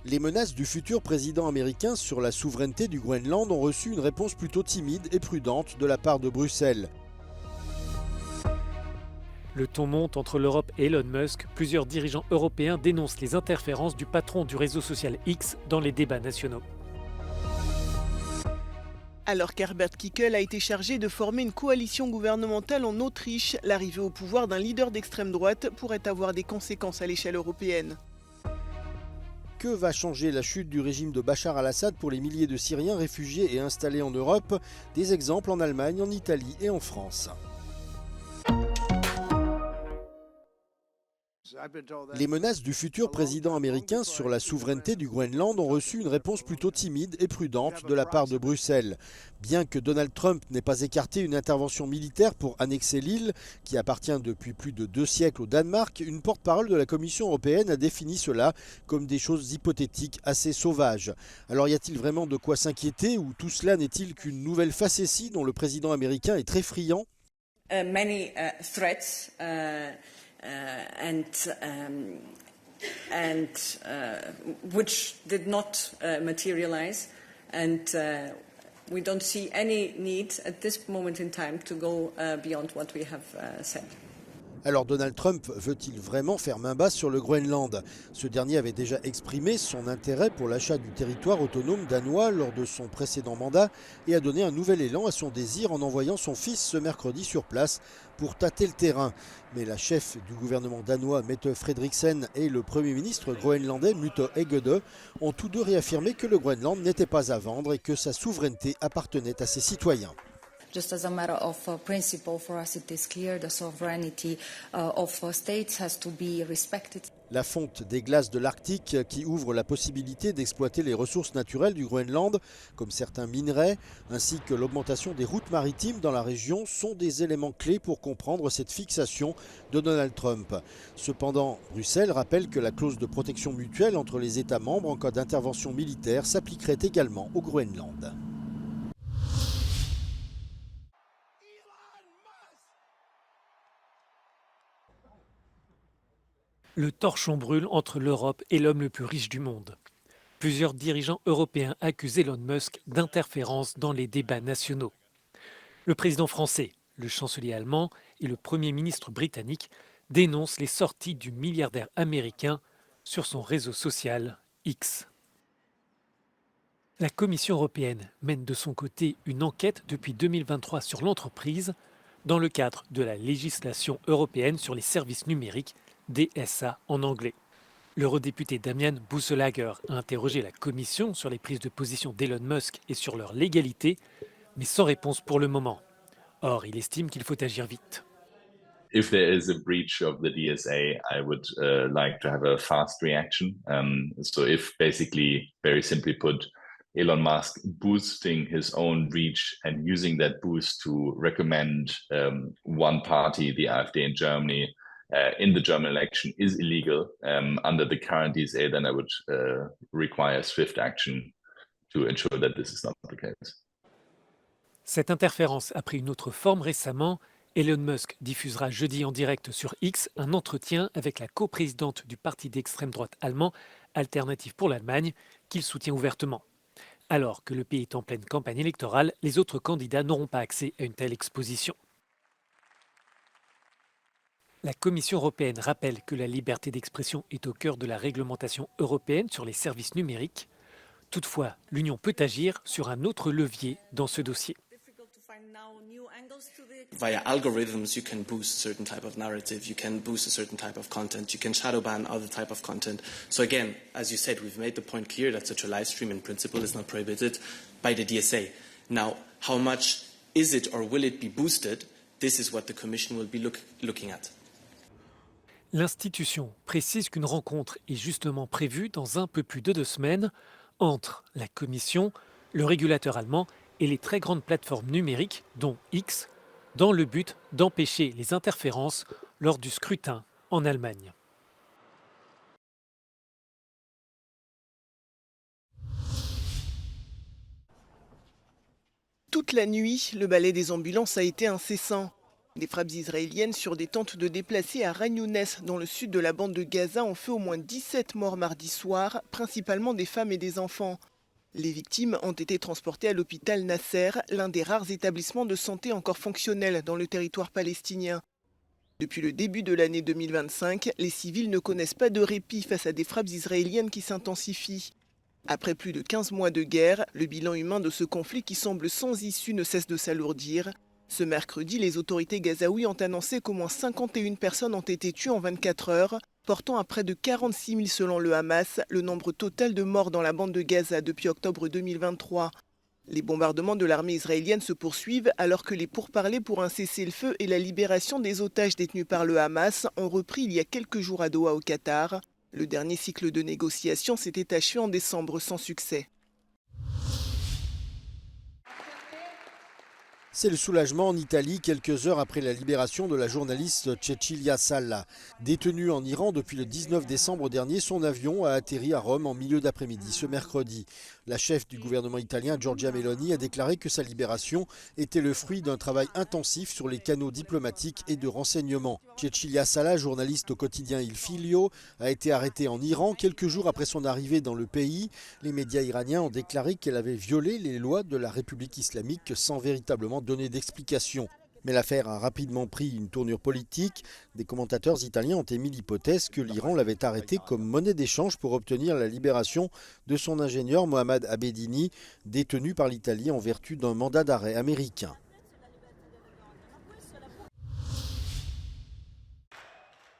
Les menaces du futur président américain sur la souveraineté du Groenland ont reçu une réponse plutôt timide et prudente de la part de Bruxelles. Le ton monte entre l'Europe et Elon Musk. Plusieurs dirigeants européens dénoncent les interférences du patron du réseau social X dans les débats nationaux. Alors qu'Herbert Kickl a été chargé de former une coalition gouvernementale en Autriche, l'arrivée au pouvoir d'un leader d'extrême droite pourrait avoir des conséquences à l'échelle européenne. Que va changer la chute du régime de Bachar al-Assad pour les milliers de Syriens réfugiés et installés en Europe? Des exemples en Allemagne, en Italie et en France. Les menaces du futur président américain sur la souveraineté du Groenland ont reçu une réponse plutôt timide et prudente de la part de Bruxelles. Bien que Donald Trump n'ait pas écarté une intervention militaire pour annexer l'île, qui appartient depuis plus de 2 siècles au Danemark, une porte-parole de la Commission européenne a défini cela comme des choses hypothétiques assez sauvages. Alors y a-t-il vraiment de quoi s'inquiéter, ou tout cela n'est-il qu'une nouvelle facétie dont le président américain est très friand? Many threats which did not materialize, and we don't see any need at this moment in time to go beyond what we have said. Alors Donald Trump veut-il vraiment faire main basse sur le Groenland? Ce dernier avait déjà exprimé son intérêt pour l'achat du territoire autonome danois lors de son précédent mandat et a donné un nouvel élan à son désir en envoyant son fils ce mercredi sur place pour tâter le terrain. Mais la chef du gouvernement danois Mette Frederiksen et le premier ministre groenlandais Mutte Egede ont tous deux réaffirmé que le Groenland n'était pas à vendre et que sa souveraineté appartenait à ses citoyens. Just as a matter of principle, for us it is clear the sovereignty of states has to be respected. La fonte des glaces de l'Arctique qui ouvre la possibilité d'exploiter les ressources naturelles du Groenland, comme certains minerais, ainsi que l'augmentation des routes maritimes dans la région sont des éléments clés pour comprendre cette fixation de Donald Trump. Cependant, Bruxelles rappelle que la clause de protection mutuelle entre les États membres en cas d'intervention militaire s'appliquerait également au Groenland. Le torchon brûle entre l'Europe et l'homme le plus riche du monde. Plusieurs dirigeants européens accusent Elon Musk d'interférence dans les débats nationaux. Le président français, le chancelier allemand et le premier ministre britannique dénoncent les sorties du milliardaire américain sur son réseau social X. La Commission européenne mène de son côté une enquête depuis 2023 sur l'entreprise dans le cadre de la législation européenne sur les services numériques, DSA en anglais. L'eurodéputé Damian Busselager a interrogé la Commission sur les prises de position d'Elon Musk et sur leur légalité, mais sans réponse pour le moment. Or, il estime qu'il faut agir vite. If there is a breach of the DSA, I would like to have a fast reaction. So if basically, very simply put, Elon Musk boosting his own reach and using that boost to recommend one party, the AfD in Germany, in the German election is illegal under the current DSA, then I would require swift action to ensure that this is not the case. Cette interférence a pris une autre forme récemment. Elon Musk diffusera jeudi en direct sur X un entretien avec la coprésidente du parti d'extrême droite allemand, Alternative pour l'Allemagne, qu'il soutient ouvertement. Alors que le pays est en pleine campagne électorale, les autres candidats n'auront pas accès à une telle exposition. La Commission européenne rappelle que la liberté d'expression est au cœur de la réglementation européenne sur les services numériques. Toutefois, l'Union peut agir sur un autre levier dans ce dossier. Via algorithms, you can boost a certain type of narrative, you can boost a certain type of content, you can shadow ban other type of content. So again, as you said, we've made the point clear that such a live stream in principle is not prohibited by the DSA. Now, how much is it or will it be boosted? This is what the Commission will be looking at. L'institution précise qu'une rencontre est justement prévue dans un peu plus de 2 semaines entre la Commission, le régulateur allemand et les très grandes plateformes numériques, dont X, dans le but d'empêcher les interférences lors du scrutin en Allemagne. Toute la nuit, le balai des ambulances a été incessant. Des frappes israéliennes sur des tentes de déplacés à Khan Younes, dans le sud de la bande de Gaza, ont fait au moins 17 morts mardi soir, principalement des femmes et des enfants. Les victimes ont été transportées à l'hôpital Nasser, l'un des rares établissements de santé encore fonctionnels dans le territoire palestinien. Depuis le début de l'année 2025, les civils ne connaissent pas de répit face à des frappes israéliennes qui s'intensifient. Après plus de 15 mois de guerre, le bilan humain de ce conflit qui semble sans issue ne cesse de s'alourdir. Ce mercredi, les autorités gazaouies ont annoncé qu'au moins 51 personnes ont été tuées en 24 heures, portant à près de 46 000 selon le Hamas, le nombre total de morts dans la bande de Gaza depuis octobre 2023. Les bombardements de l'armée israélienne se poursuivent alors que les pourparlers pour un cessez-le-feu et la libération des otages détenus par le Hamas ont repris il y a quelques jours à Doha au Qatar. Le dernier cycle de négociations s'était achevé en décembre sans succès. C'est le soulagement en Italie quelques heures après la libération de la journaliste Cecilia Salla. Détenue en Iran depuis le 19 décembre dernier, son avion a atterri à Rome en milieu d'après-midi ce mercredi. La chef du gouvernement italien, Giorgia Meloni, a déclaré que sa libération était le fruit d'un travail intensif sur les canaux diplomatiques et de renseignement. Cecilia Salla, journaliste au quotidien Il Figlio, a été arrêtée en Iran quelques jours après son arrivée dans le pays. Les médias iraniens ont déclaré qu'elle avait violé les lois de la République islamique sans véritablement donner d'explication. Mais l'affaire a rapidement pris une tournure politique. Des commentateurs italiens ont émis l'hypothèse que l'Iran l'avait arrêté comme monnaie d'échange pour obtenir la libération de son ingénieur Mohammad Abedini, détenu par l'Italie en vertu d'un mandat d'arrêt américain.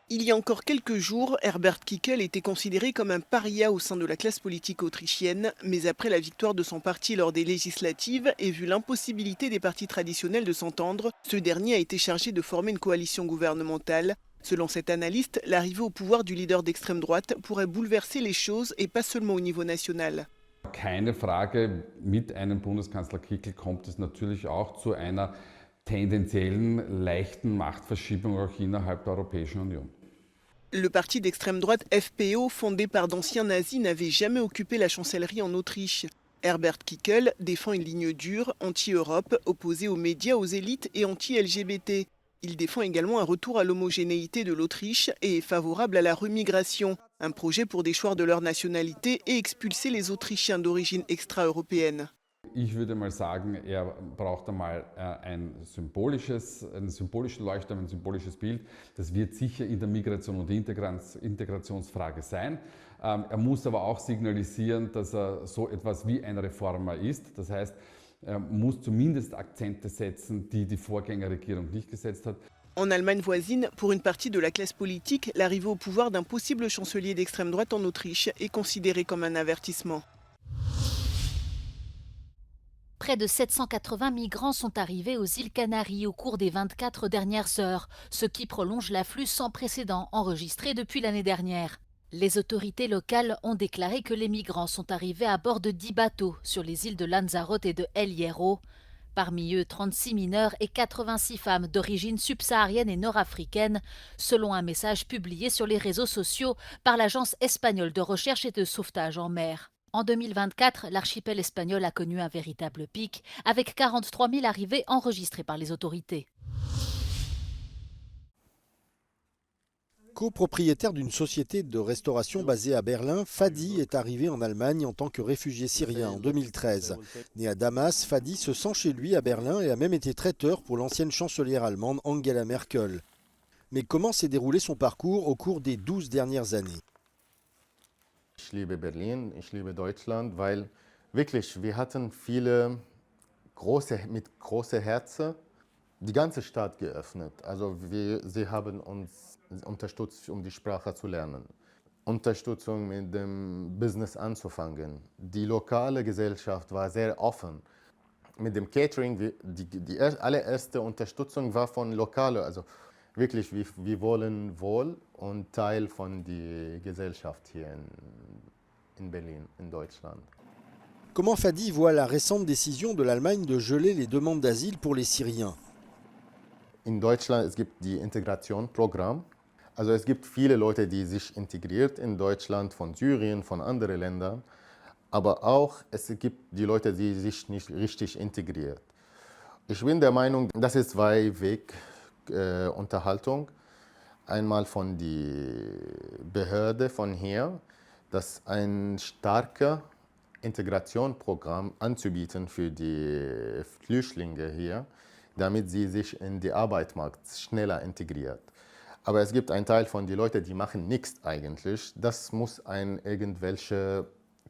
Il y a encore quelques jours, Herbert Kickl était considéré comme un paria au sein de la classe politique autrichienne, mais après la victoire de son parti lors des législatives et vu l'impossibilité des partis traditionnels de s'entendre, ce dernier a été chargé de former une coalition gouvernementale. Selon cet analyste, l'arrivée au pouvoir du leader d'extrême droite pourrait bouleverser les choses et pas seulement au niveau national. Keine Frage, mit einem Bundeskanzler Kickl kommt es natürlich auch zu einer tendenziellen leichten Machtverschiebung auch innerhalb der Europäischen Union. Le parti d'extrême droite FPO, fondé par d'anciens nazis, n'avait jamais occupé la chancellerie en Autriche. Herbert Kickl défend une ligne dure, anti-Europe, opposée aux médias, aux élites et anti-LGBT. Il défend également un retour à l'homogénéité de l'Autriche et est favorable à la remigration, un projet pour déchoir de leur nationalité et expulser les Autrichiens d'origine extra-européenne. Ich würde mal sagen, braucht einmal einen symbolischen Leuchtturm, ein symbolisches Bild. Das wird sicher in der Migration und Integrationsfrage sein. Muss aber auch signalisieren, dass so etwas wie ein Reformer ist. Das heißt, muss zumindest Akzente setzen, die die Vorgängerregierung nicht gesetzt hat. En Allemagne voisine, pour une partie de la classe politique, l'arrivée au pouvoir d'un possible chancelier d'extrême droite en Autriche est considérée comme un avertissement. Près de 780 migrants sont arrivés aux îles Canaries au cours des 24 dernières heures, ce qui prolonge l'afflux sans précédent enregistré depuis l'année dernière. Les autorités locales ont déclaré que les migrants sont arrivés à bord de 10 bateaux sur les îles de Lanzarote et de El Hierro. Parmi eux, 36 mineurs et 86 femmes d'origine subsaharienne et nord-africaine, selon un message publié sur les réseaux sociaux par l'Agence espagnole de recherche et de sauvetage en mer. En 2024, l'archipel espagnol a connu un véritable pic, avec 43 000 arrivées enregistrées par les autorités. Copropriétaire d'une société de restauration basée à Berlin, Fadi est arrivé en Allemagne en tant que réfugié syrien en 2013. Né à Damas, Fadi se sent chez lui à Berlin et a même été traiteur pour l'ancienne chancelière allemande Angela Merkel. Mais comment s'est déroulé son parcours au cours des 12 dernières années ? Ich liebe Berlin, ich liebe Deutschland, weil wirklich, wir hatten viele mit großen Herzen die ganze Stadt geöffnet. Also sie haben uns unterstützt, um die Sprache zu lernen. Unterstützung mit dem Business anzufangen. Die lokale Gesellschaft war sehr offen. Mit dem Catering, die allererste Unterstützung war von Lokalen. Also wirklich, wir wollen wohl und Teil von der Gesellschaft hier in Berlin, in Deutschland. Comment Fadi voit la récente décision de l'Allemagne de geler les demandes d'asile pour les Syriens ? In Deutschland es gibt die Integrationsprogramm. Also es gibt viele Leute, die sich integriert in Deutschland, von Syrien, von anderen Ländern. Aber auch es gibt die Leute, die sich nicht richtig integriert. Ich bin der Meinung, das ist weit weg Unterhaltung. Einmal von der Behörde von hier, dass ein starkes Integrationsprogramm anzubieten für die Flüchtlinge hier, damit sie sich in den Arbeitsmarkt schneller integriert. Aber es gibt einen Teil von den Leuten, die machen nichts eigentlich. Das muss ein irgendwelches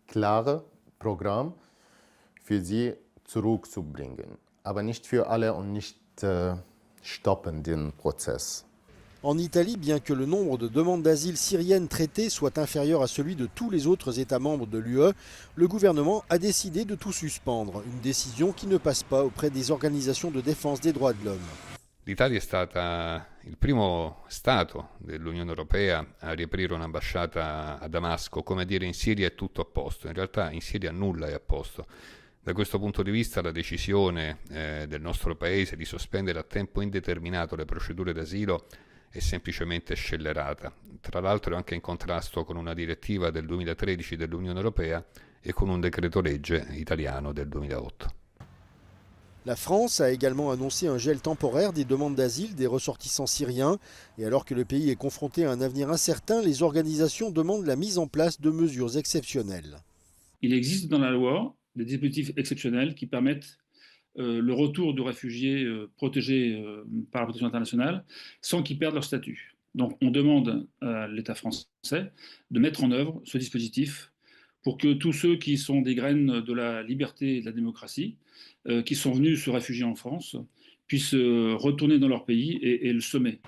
klares Programm für sie zurückzubringen. Aber nicht für alle und nicht stoppen den Prozess. En Italie, bien que le nombre de demandes d'asile syriennes traitées soit inférieur à celui de tous les autres États membres de l'UE, le gouvernement a décidé de tout suspendre, une décision qui ne passe pas auprès des organisations de défense des droits de l'homme. L'Italia è stata il primo Stato dell'Unione Europea a riaprire un'ambasciata a Damasco, come a dire in Siria è tutto a posto. In realtà in Siria nulla è a posto. Da questo punto di vista la decisione del nostro Paese di sospendere a tempo indeterminato le procedure d'asilo è semplicemente scellerata. Tra l'altro è anche in contrasto con una direttiva del 2013 dell'Unione Europea e con un decreto legge italiano del 2008. La France a également annoncé un gel temporaire des demandes d'asile des ressortissants syriens. Et alors que le pays est confronté à un avenir incertain, les organisations demandent la mise en place de mesures exceptionnelles. Il existe dans la loi des dispositifs exceptionnels qui permettent le retour de réfugiés protégés par la protection internationale sans qu'ils perdent leur statut. Donc on demande à l'État français de mettre en œuvre ce dispositif pour que tous ceux qui sont des graines de la liberté et de la démocratie, qui sont venus se réfugier en France, puissent retourner dans leur pays et le semer.